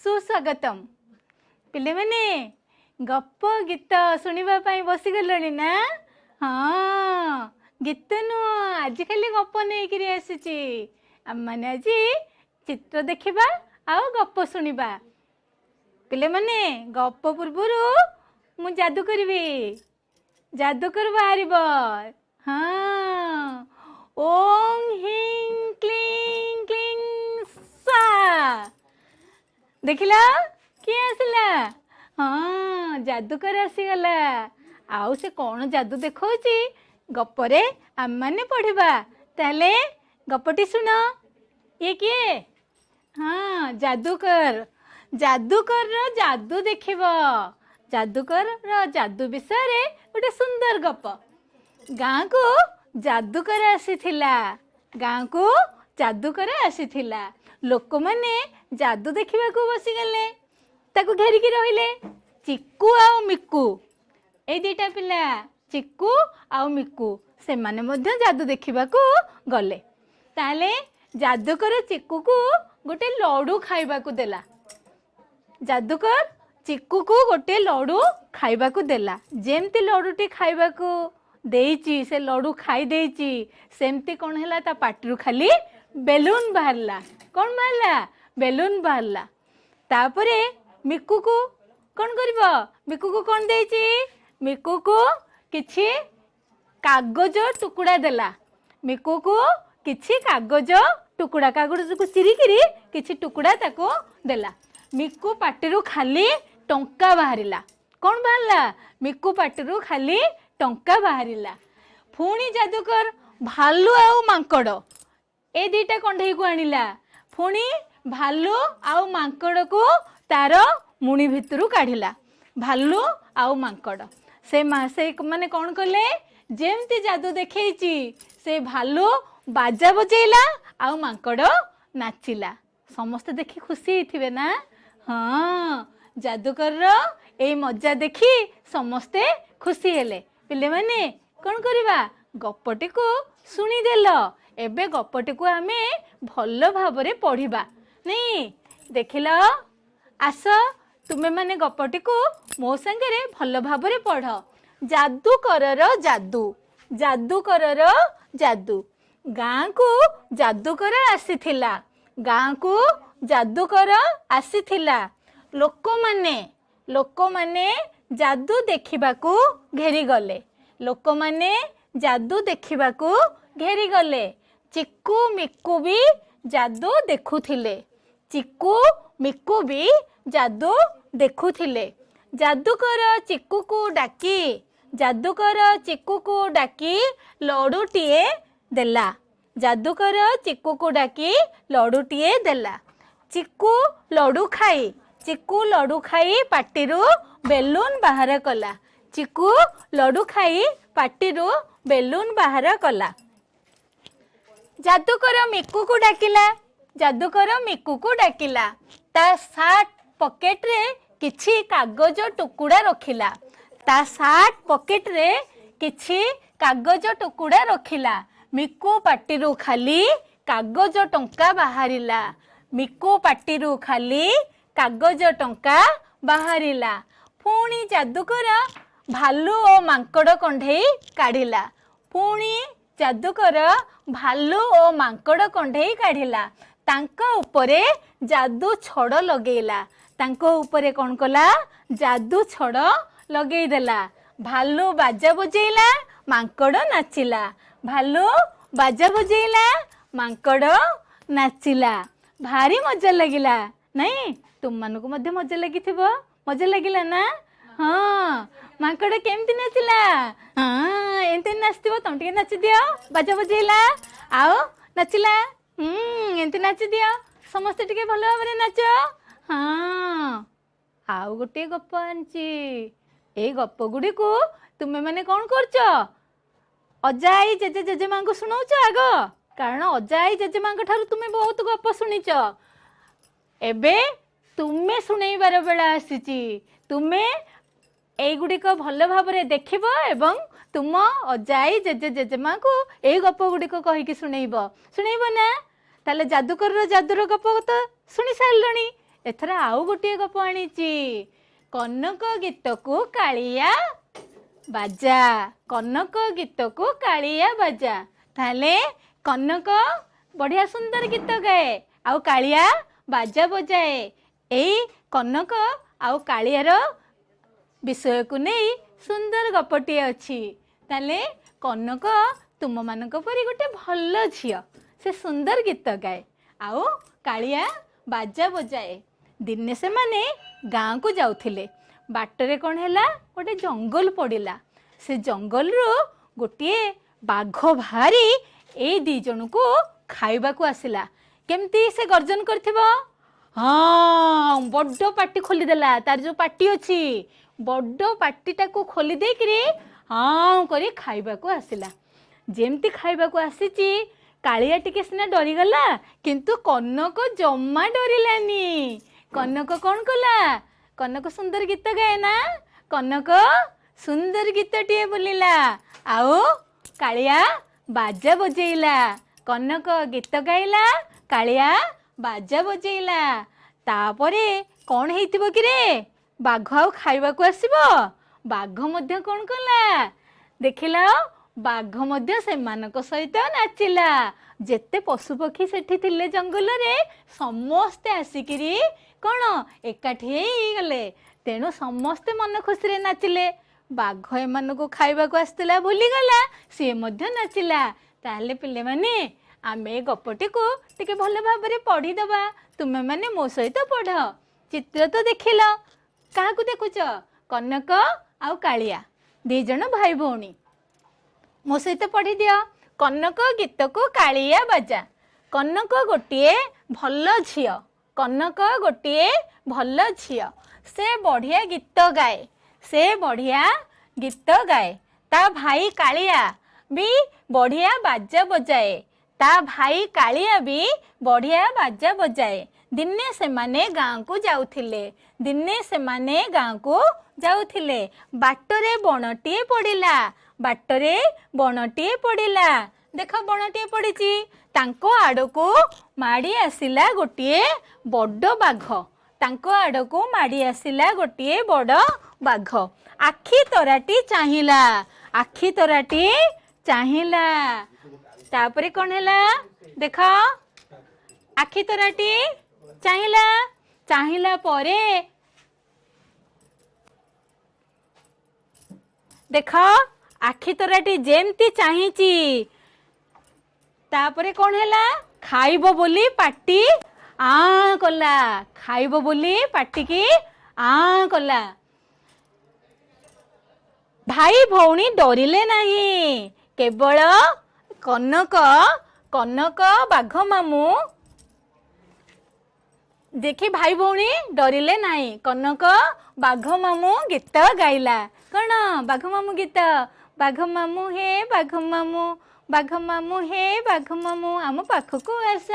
सुस्वागतम पिले माने गप गीत शुणा बसीगल ना। हाँ गीत नुह आज खाली गप नहीं आसी आम मैंने आज चित्र देखा आउ गप शुणा। पिले माने गप पूर्वर मु जादू करी जादूकर बाहर। हाँ ओं हिं क्लिंग क्लिंग सा देखिला किए आसला। हाँ जादूकर आसीगला। आउ से कौन जादू देखौची गपरे आम माने पढ़िबा। ताले गपटी सुन ये किए। हाँ जादूकर जादूकर रो जादू देखिबो। जादूकर रो जादू विषय रे गोटे सुंदर गप। गाँ को जादूकर आसीथिला। गाँ को जादूकर आसीथिला। लोक माने जादू देखा बसीगले ताकू घेरिकी रहिले। चिक्कू आ मिक्कू ए दुईटा पिला चिक्कू आ मिक्कू से माने मध्य जादू देखा गले। ताले जादूकर चिक्कू को गोटे लड्डू खाइबाकू देला। जादूकर चिक्कू को गोटे लड्डू खाइबाकू देला। जेमती लड्डूटी खाइबाकू देइची से लड्डू खाई देइची सेमती कौन हैला ता पाटिरू खाली बेलून बाहरला। कौन बाहरला बेलून बाहरला। तापरे मिक्कू को कौन करिबो। मिक्कू को कौन देइची मिक्कू को किछि कागज टुकुड़ा देला। मिक्कू को किछि कागज टुकुड़ा कागज को चिरिकिरी किछि टुकुड़ा ताको देला। मिक्कू पाटिरू खाली टंका बाहरिला। कौन बाहरला मिक्कू पाटिरू खाली टंका बाहरिला। पुणी जादूकर भालू आउ मांकड़ ए दुईटा कंढई को आनिला। पुणी भालू आउ मांकड़ को तार मुणी भितरू काढ़िला। भालू आउ मांकड़ से माने कौन कले जेमती जादू देखैची से भालू बाजा बजेला आउ मांकड़ नाचिला। समस्त देखी खुशी होइथिबे ना। हाँ जादूकर रो ए मजा देखी समस्ते खुशी हेले। पिले माने कौन करिबा गपटी को सुनी देल। एबे गपटी को आमे भल भाबरे पढ़िबा नहीं। देखिल आस तुमे माने गपटी को मो संगे भल भाबरे पढ़। जादूकर रो जादू जादूकर रो जादू। गाँ को जादूकर आसीथिला। गाँ को जादूकर आसीथिला। लोक माने जादू देखिबाकू घेरी गले। लोक माने जादू देखिबाकू घेरी गले। चिक्कू मिक्कू भी जादू देखुथिले। चिक्कू मिक्कू भी जादू देखुथिले। जादूकर चिक्कू को डाकी जादूकर चिक्कू को डाकी लड्डूटीए देला। जादूकर चिक्कू को डाकी लड्डूटीए देला। चिक्कू लड्डू खाई पाटिरू बेलून बाहर कला। चिक्कू लड्डू खाई पाटिरू बेलून बाहर कला। जादूकर मिक्कू को डाकिला। जादूकर मिक्कू को डाकिला। ता सार्ट पॉकेट रे किछि कागज टुकुड़ा रखिला। ता सार्ट पॉकेट रे किछि कागज टुकुड़ा रखिला। मिक्कू पाटिरू खाली कागज टंका बाहरिला। मिक्कू पाटिरू खाली कागज टंका बाहरिला। पुणी जादूकर भालू और मांकड़ कंढई काढ़िला। पुणी जादूकर भालू और मांकड़ कंढई काढ़िला। तांको उपरे जादू छड़ लगेला। तांको उपरे कौन कला जादू छड़ लगेई देला। भालू बाजा बजेला मांकड़ नाचिला। भालू बाजा बजेला मांकड़ नाचिला। भारी मजा लगिला नहीं। तुम मानक मध्य मजा लगिथिबो। मजा लगिला ना। हाँ मांकड़ केमती नाचिला। हाँ एंते नाचथिबो तम टिके नाचि दियो। बाजा बजेला आओ नाचिला। एंते नाचि दियो समस्त टिके भल भाबरे नाच। हाँ आउ गोटे गप आनची। ए गप गुडी को तुमे माने कौन करछ अजा आई जेजे जेजेमा को सुनाउछ आग। कारण अजा आई जेजेमा ठारू तुमे बहुत गप शुणीच। एबे तुमे सुनैबार बेला आसीची। तुमे एगुड़िक भल भाव देखब एवं तुम अजाई जेजे जेजेमा को ए गप गुड़िक कहीकि शुणैब ना। ताले जादूकर जादूर गप तो शुणी सारे एथर आउ गोटे गप आनीची कनक गीत को कालिया बाजा कनक गीत को कालिया बाजा ताले कनक बढ़िया सुंदर गीत गाए आउ कालिया बाजा बजाए एई कनक आउ कालियार विषय को नहीं सुंदर गपटी अच्छी ताले कनक तुम मानक परी गोटे भल झियो से सुंदर गीत गाए आउ कालिया बाजा बजाए दिने से माने गाँ को जाउथिले बाटरे कौन हैला गोटे जंगल पड़िला से जंगल रो गोटे बाघ भारी ए दी जन को खाइबा को आसिला केमती से गर्जन करथिबो हाँ बड्ड पाटी खोली देला तार जो पाटी अच्छी बड्ड पाटीटा को खोली दे करी हाँ करी खाइबा को आसिला जेमती खाइबा को आसीची कालिया टिके सिना डरी गला किंतु कनक जम्मा डरिलानी कनक कौन कला कनक सुंदर गीत गाए ना कनक सुंदर गीत टीए बोलिला आओ कालिया बाजा बजेइला कनक गीत गाइला कालिया बाजा बजेइला तापरे कौन हेइतिबो कि रे बाघ आउ खाइबा को आसीबो बाघ मध्य कौन कला देखिला बाघ मध्य सेमानक सहित नाचिला जेते पशु पक्षी सेठी थिले जंगल रे समस्ते आसिकिरी कौन एकाठी गले तेणु समस्ते मन खुशी रे नाचिले बाघ एमान को खाइबा को आसला भूली गला सी मध्य नाचिला ताले पिले माने आमे गपटी को टिके भल भाव रे पढ़ी दबा तुमे माने मो सहित पढ़ चित्र तो देखिल क्या देखुच कनक आउ कालिया दी जन भाई भौणी मो सहित पढ़ी दियो कनक गीत को कालिया बाजा कनक गोटे भल झियो कनक गोटे भल झियो से बढ़िया गीत गाए से बढ़िया गीत गाए ता भाई कालिया भी बढ़िया बाजा बजाए ता भाई कालिया भी बढ़िया बाजा बजाए दिने से माने गाँ को जाउथिले दिने से माने गाँ को जाउथिले बाटरे बणटीए पड़िला बाटरे बणटीए पड़िला देख बणटीए पड़िची तांको आड़को माड़ी आसिला गोटिए बड़ बाघ तांको आड़को माड़ी आसिला गोटिए बड़ बाघ आखि तराटी चाहिला आखि तराटी चाहिला तापरे कौन हैला देख आखि तराटी चाहिला चाहिला परे देख आखि तराटी जेमती चाहिची तापरे कौन हैला खाइबो बोली पाटी आ कला खाइबो बोली पाटी की आ कला भाई भौणी डरिले नहीं केवल कनक कनक बाघ मामू देखी भाई भौणी डरिले नहीं कनक बाघ मामू गीत गाइला कौन बाघ मामू गीत बाघ मामू हे बाघ मामू बाघ मामू हे बाघ मामू आम पाखक आस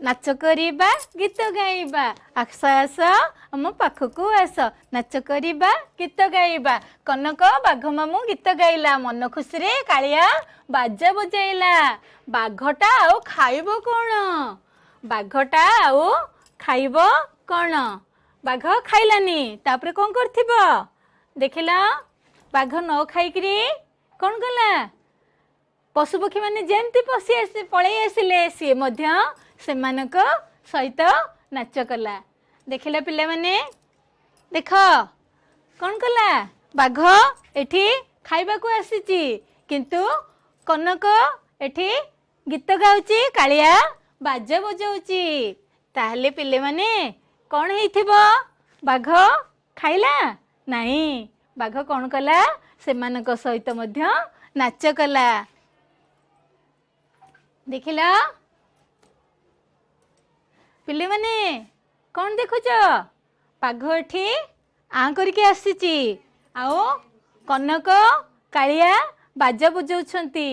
नाच करिबा गीत गाइबा आस आस आम पाखक आस नाच करिबा गीत गाइबा कनक बाघ मामू गीत गाइला मन खुशी रे कालिया बाजा बजाइला बाघटा आउ खाइबो कौन बाघटा आउ खाइबो कौन बाघ खाइलानी तापरे कौन करथिबो देखिला बाघ न खाइकरी कौन गला पशुपक्षी माने जेमती पशि आसी पळै आसिले सी मध्य सेमानक सहित नाच कला देखिला पिला माने देख कौन कला बाघ एठी खाइबा को आसीची किंतु कनक एठी गीत गाउची कालिया बाजा बजाउची ताहले पिले माने कौन हेइथिबो बाघ खाइला नहीं बाघ कौन कला सेमानक सहित मध्य नाच कला देखिला पिले माने कौन देखुच बाघ एठी आ करके आसीची आओ कनक कालिया बाजा बजाउछंती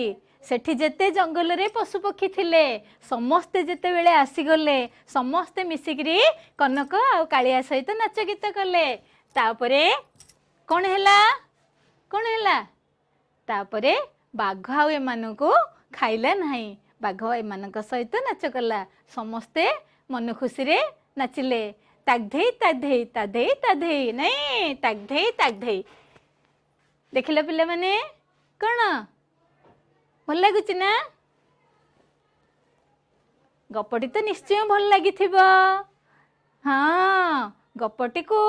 सेठी जेते जंगल रे पशु पक्षी थिले समस्ते जेते बेले आसीगले समस्ते मिसिकरी कनक आ कालिया सहित नाच गीत कले तापरे कौन हैला तापरे बाघ आउ एमानकु खाइला नहीं बाघ एमानक सहित नाच कला समस्ते मन खुशी रे नाचिले तागधेई तागधेई ताधेई ताधेई नहीं तागधेई तागधेई देखिल पिले माने कौन भल लगुच ना गपटी तो निश्चय भल लगी हाँ गपटी को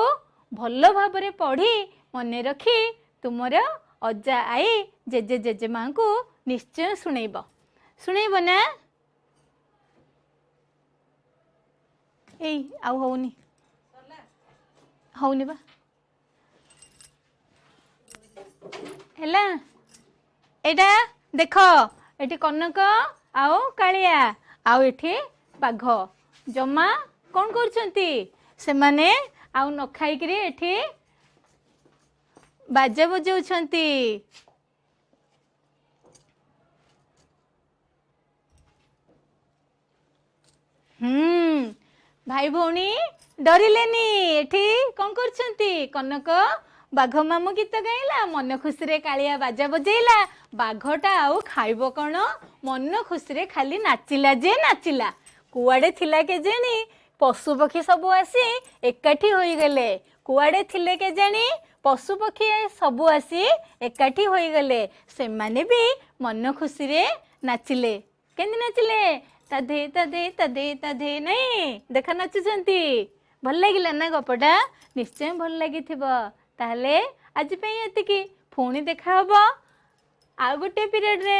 भल भाव पढ़ी मन रखी तुमर अजा आई जेजे जेजेमा को निश्चय शुणेब ना एई आउ होनी बा हैला एटा देख एटी कनक आओ कालिया आओ एठी बाघ जमा कौन करछंती से माने आउ न खाई करी एठी बाजा बजाउछंती भाई भौणी डरिलेनी एठी कौन करछंती कनक बाघ मामू गीत गाइला मन खुशी रे कालिया बाजा बजेला बाघटा आउ खाइबो कौन मन खुशी रे खाली नाचिला जे नाचिला कुआडे थिला के जेनी पशु पक्षी सब आसी एकाठी होई गले कुआडे थिले के जानी पशु पक्षी सब आसी एकाठी होई गले से माने भी मन खुशी रे नाचिले केंदी नाचिले ताधे ताधे ताधे ताधे नहीं देखा नाचुचंती भल लागिला ना गपटा निश्चय भल लागिथिबो ताहले आज पे एतिकी पुणी देखा हबो आ गोटे पीरियड रे